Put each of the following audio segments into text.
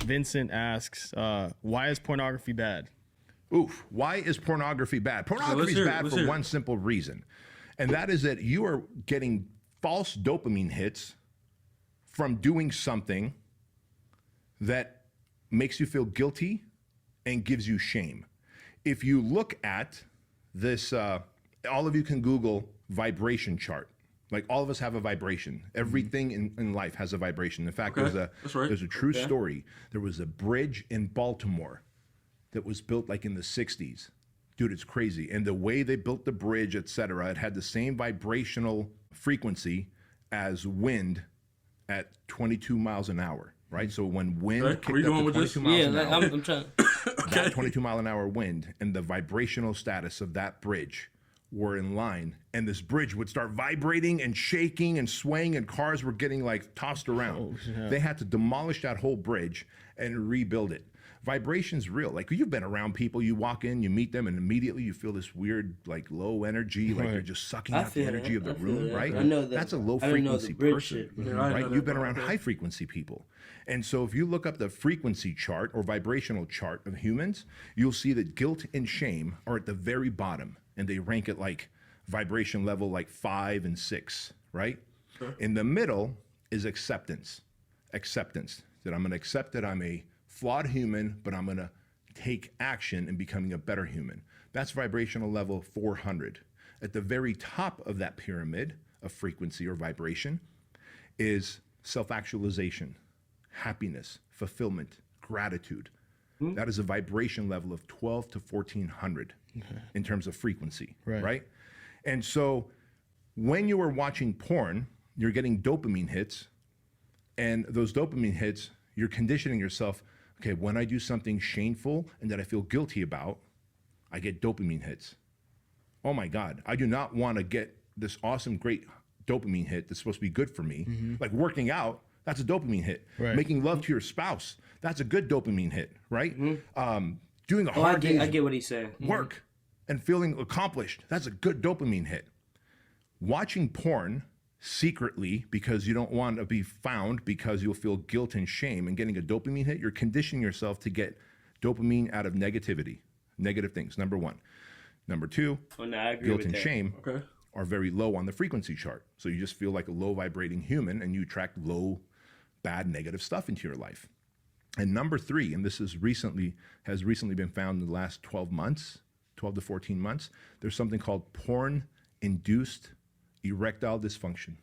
Vincent asks, why is pornography bad? Oof. Why is pornography bad? Pornography is bad for one simple reason. And that is that you are getting false dopamine hits from doing something that makes you feel guilty and gives you shame. If you look at this, all of you can Google vibration chart. Like all of us have a vibration. Everything in life has a vibration. In fact, there's a true story. There was a bridge in Baltimore that was built like in the 60s. Dude, it's crazy. And the way they built the bridge, et cetera, it had the same vibrational frequency as wind at 22 miles an hour, right? So when wind kicked up to 22 miles an hour, I'm trying. that 22 mile an hour wind and the vibrational status of that bridge were in line, and this bridge would start vibrating and shaking and swaying, and cars were getting like tossed around. They had to demolish that whole bridge and rebuild it. Vibration's real. Like you've been around people, you walk in, you meet them, and immediately you feel this weird, like low energy, like they're just sucking out the energy of the room, right? I know that. That's a low frequency person, right? You've been around yeah. high frequency people. And so if you look up the frequency chart or vibrational chart of humans, you'll see that guilt and shame are at the very bottom, and they rank at like vibration level like 5 and 6, right? Sure. In the middle is acceptance. Acceptance, that I'm gonna accept that I'm a flawed human, but I'm gonna take action in becoming a better human. That's vibrational level 400. At the very top of that pyramid of frequency or vibration is self-actualization, happiness, fulfillment, gratitude. That is a vibration level of 12 to 1400 in terms of frequency, right? And so when you are watching porn, you're getting dopamine hits, and those dopamine hits, you're conditioning yourself, okay, when I do something shameful and that I feel guilty about, I get dopamine hits. Oh my God, I do not want to get this awesome, great dopamine hit that's supposed to be good for me. Like working out, that's a dopamine hit. Making love to your spouse, that's a good dopamine hit, right? Doing a hard day's I get what he's saying. work and feeling accomplished, that's a good dopamine hit. Watching porn secretly because you don't want to be found because you'll feel guilt and shame and getting a dopamine hit, you're conditioning yourself to get dopamine out of negativity, negative things, number one. Number two, guilt and shame are very low on the frequency chart. So you just feel like a low vibrating human and you attract low, bad, negative stuff into your life. And number three, and this has recently been found in the last 12 to 14 months, there's something called porn-induced erectile dysfunction.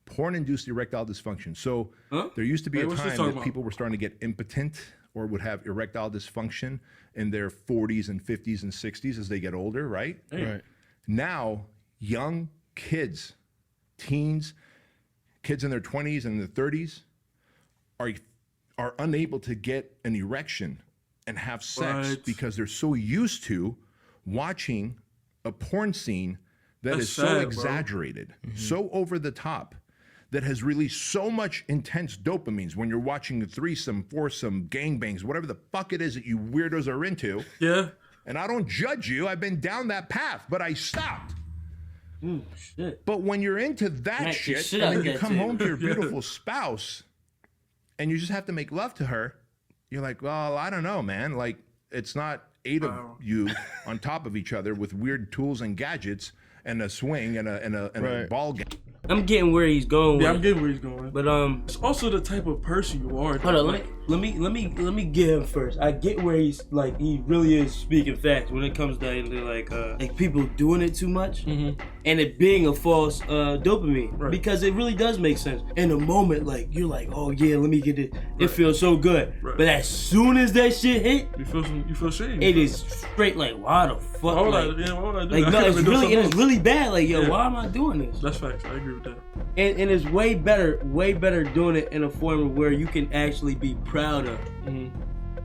Porn-induced erectile dysfunction. So there used to be a time that people were starting to get impotent or would have erectile dysfunction in their 40s and 50s and 60s as they get older, right? Now, young kids, teens, kids in their 20s and their 30s are unable to get an erection and have sex because they're so used to watching a porn scene that is so exaggerated, so over the top, that has released so much intense dopamines when you're watching a threesome, foursome, gangbangs, whatever the fuck it is that you weirdos are into. Yeah. And I don't judge you. I've been down that path, but I stopped. Shit. But when you're into that shit, and then you come home to your beautiful spouse, and you just have to make love to her, you're like, well, I don't know, man. Like, it's not 8 of you on top of each other with weird tools and gadgets and a swing and a ball game. I'm getting where he's going. Yeah, I'm getting where he's going. But it's also the type of person you are. Hold on, let me get him first. I get where he's like, he really is speaking facts when it comes to like people doing it too much and it being a false dopamine because it really does make sense. In a moment, like you're like, oh yeah, let me get it. It feels so good. But as soon as that shit hit, you feel shame. It is straight like, why the fuck? Why would I do like, no, it's really bad. Like, yo, why am I doing this? That's facts. I agree with that. And it's way better doing it in a form where you can actually be proud of.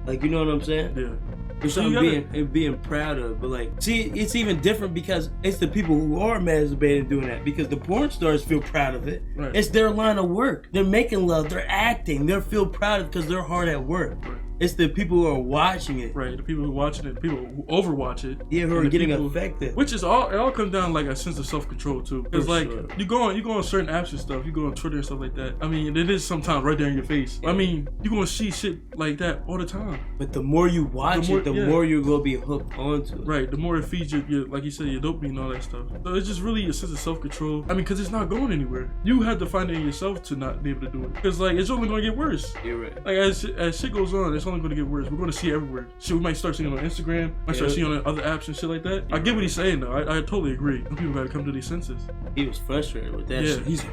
Like, you know what I'm saying? Yeah. It's something being proud of. But like, see, it's even different because it's the people who are masturbating doing that because the porn stars feel proud of it. It's their line of work. They're making love. They're acting. They feel proud of it because they're hard at work. It's the people who are watching it. Right, the people who watching it, the people who overwatch it. Yeah, who and are the getting people- affected. Which is all, it all comes down like a sense of self-control too. Because For like, sure. you go on certain apps and stuff, you go on Twitter and stuff like that. I mean, it is sometimes right there in your face. I mean, you gonna see shit like that all the time. But the more you watch it, the more you're gonna be hooked onto it. Right, the more it feeds your, like you said, your dopamine and all that stuff. So it's just really a sense of self-control. I mean, because it's not going anywhere. You have to find it in yourself to not be able to do it. Because like, it's only gonna get worse. You're right. Like as shit goes on, it's only gonna get worse. We're gonna see it everywhere. Shit, we might start seeing it on Instagram, might start seeing it on other apps and shit like that. I get what he's saying though. I totally agree. People gotta come to these senses. He was frustrated with that Yeah. shit. He's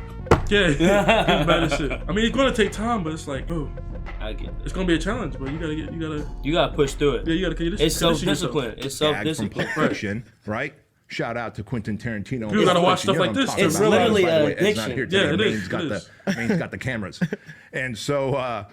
Yeah, he's bad as shit. I mean, it's gonna take time, but it's like, oh, I get it's gonna be a challenge. But you gotta push through it. yeah, you gotta. It's self-discipline. It's Gag from self-discipline. Pulp Fiction, right? Shout out to Quentin Tarantino. People gotta watch Pulp stuff Fiction. like You know this. what I'm It's talking about. literally By the way, an Ed's not addiction. here today. Yeah, it is. Maine's got the cameras. And so,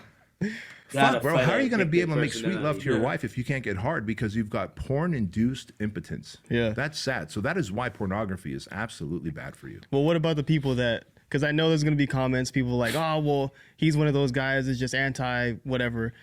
Gotta fuck, bro, fight how are that you going to be addictive able to make sweet love to your personality. wife if you can't get hard because you've got porn-induced impotence? Yeah. That's sad. So that is why pornography is absolutely bad for you. Well, what about the people that? Because I know there's gonna be comments. People like, oh, well, he's one of those guys that's just anti whatever.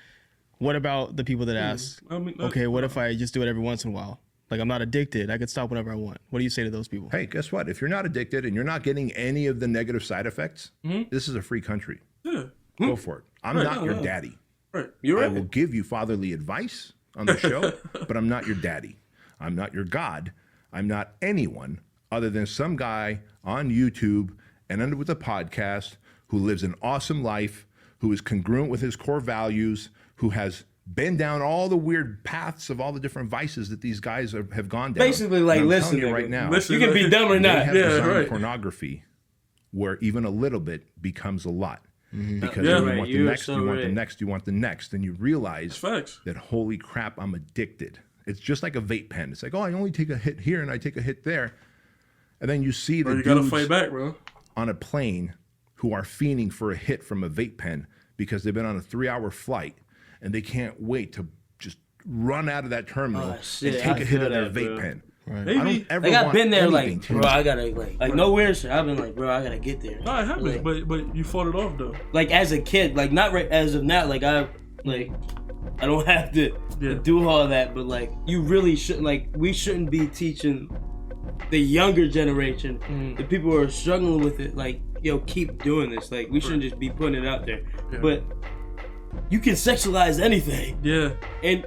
What about the people that ask? I mean, Okay, what if I just do it every once in a while? Like, I'm not addicted. I could stop whenever I want. What do you say to those people? Hey, guess what? If you're not addicted and you're not getting any of the negative side effects, this is a free country. Yeah, Go for it. I'm Right, not no, your no. daddy. right. You're I right. will give you fatherly advice on the show, but I'm not your daddy. I'm not your God. I'm not anyone other than some guy on YouTube and under with a podcast who lives an awesome life, who is congruent with his core values, who has been down all the weird paths of all the different vices that these guys have gone down. Basically, like, And I'm listen, telling you nigga. right now, Listen. You can be dumb or they not. have Yeah, designed right. pornography where even a little bit becomes a lot. Because Yeah. you Right, want the you're next, so you want the right. next, you want the next, and you realize Facts. that holy crap, I'm addicted. It's just like a vape pen. It's like, oh, I only take a hit here and I take a hit there. And then you see the Bro, you gotta dudes fight back, bro. on a plane who are fiending for a hit from a vape pen because they've been on a 3-hour flight and they can't wait to just run out of that terminal Oh, shit, and take I a hit feel of their that, vape bro. pen. Right. I Maybe. don't ever Like, I've want been there, anything like, to- bro, I gotta, like no weird shit. I've been like, bro, I gotta get there. No, it happens, Like, but you fought it off though. like as a kid, like not right as of now, like I don't have to Yeah. do all that, but like you really shouldn't. Like we shouldn't be teaching the younger generation, the people who are struggling with it. Like, yo, keep doing this. Like we shouldn't just be putting it out there. Yeah. But you can sexualize anything, Yeah. and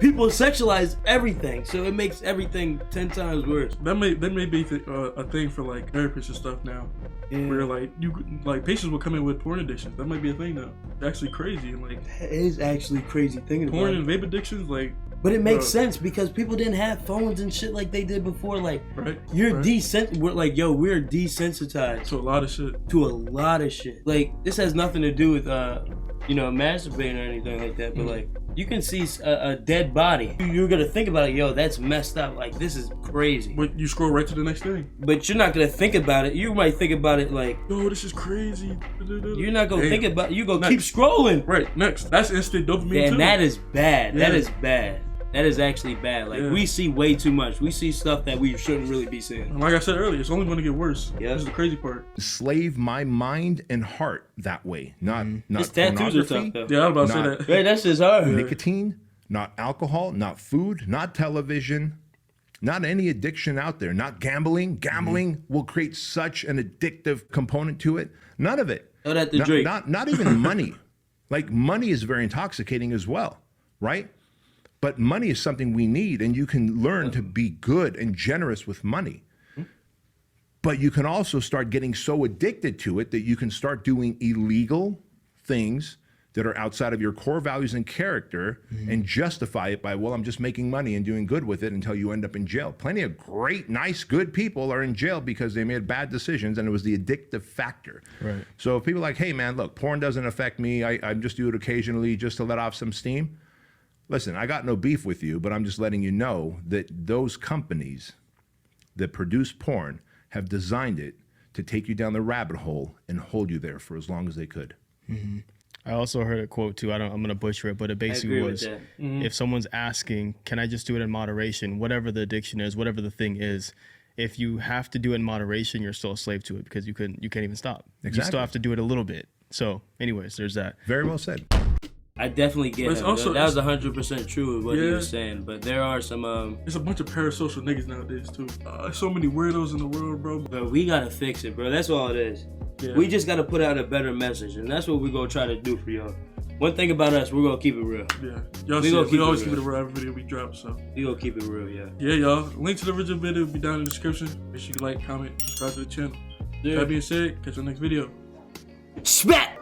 people sexualize everything, so it makes everything 10 times worse. That may be a thing for like therapists and stuff now, Yeah. where like patients will come in with porn addictions. That might be a thing now. It's actually crazy and like That is actually crazy thinking about porn it. and vape addictions, like But it makes Bro. sense because people didn't have phones and shit like they did before. Like, right. you're right. we're like, yo, we're desensitized So a lot of shit. to a lot of shit. Like, this has nothing to do with, masturbating or anything like that. But like, you can see a dead body. You're gonna think about it, yo, that's messed up. Like, this is crazy. But you scroll right to the next thing. But you're not gonna think about it. You might think about it like, Yo, this is crazy. you're not gonna Damn. think about it. You gonna Next. keep scrolling. Right, next. That's instant dopamine too. And that is bad. That Yeah. is bad. That is actually bad. Like, Yeah. we see way too much. We see stuff that we shouldn't really be seeing. And like I said earlier, it's only going to get worse. Yeah. This is the crazy part. slave my mind and heart that way. Not His tattoos are tough, pornography, though. Yeah, I was about to Not- say that. Right, that's just hard. nicotine, not alcohol, not food, not television, not any addiction out there, not gambling. Gambling will create such an addictive component to it. None of it. Throw that to Not, Drake. not even money. Like money is very intoxicating as well, right? But money is something we need, and you can learn to be good and generous with money. But you can also start getting so addicted to it that you can start doing illegal things that are outside of your core values and character and justify it by, well, I'm just making money and doing good with it until you end up in jail. Plenty of great, nice, good people are in jail because they made bad decisions and it was the addictive factor. Right. So if people are like, hey man, look, porn doesn't affect me. I just do it occasionally just to let off some steam. Listen, I got no beef with you, but I'm just letting you know that those companies that produce porn have designed it to take you down the rabbit hole and hold you there for as long as they could. I also heard a quote too. I'm gonna butcher it, but it basically agree with was, that. if someone's asking, "Can I just do it in moderation?" Whatever the addiction is, whatever the thing is, if you have to do it in moderation, you're still a slave to it because you can't even stop. You Exactly. still have to do it a little bit. So, anyways, there's that. Very well said. I definitely get But it's him. also- That was 100% true with what he Yeah. was saying. But there are some. There's a bunch of parasocial niggas nowadays too. So many weirdos in the world, bro. But we gotta fix it, bro. That's all it is. Yeah. We just gotta put out a better message, and that's what we're gonna try to do for y'all. One thing about us, we're gonna keep it real. Yeah, y'all We see, gonna we keep it always real. keep it around every video we drop. So We gonna keep it real, yeah. yeah, y'all. Link to the original video will be down in the description. Make sure you like, comment, subscribe to the channel. Yeah. That being said, catch you on the next video. Spat!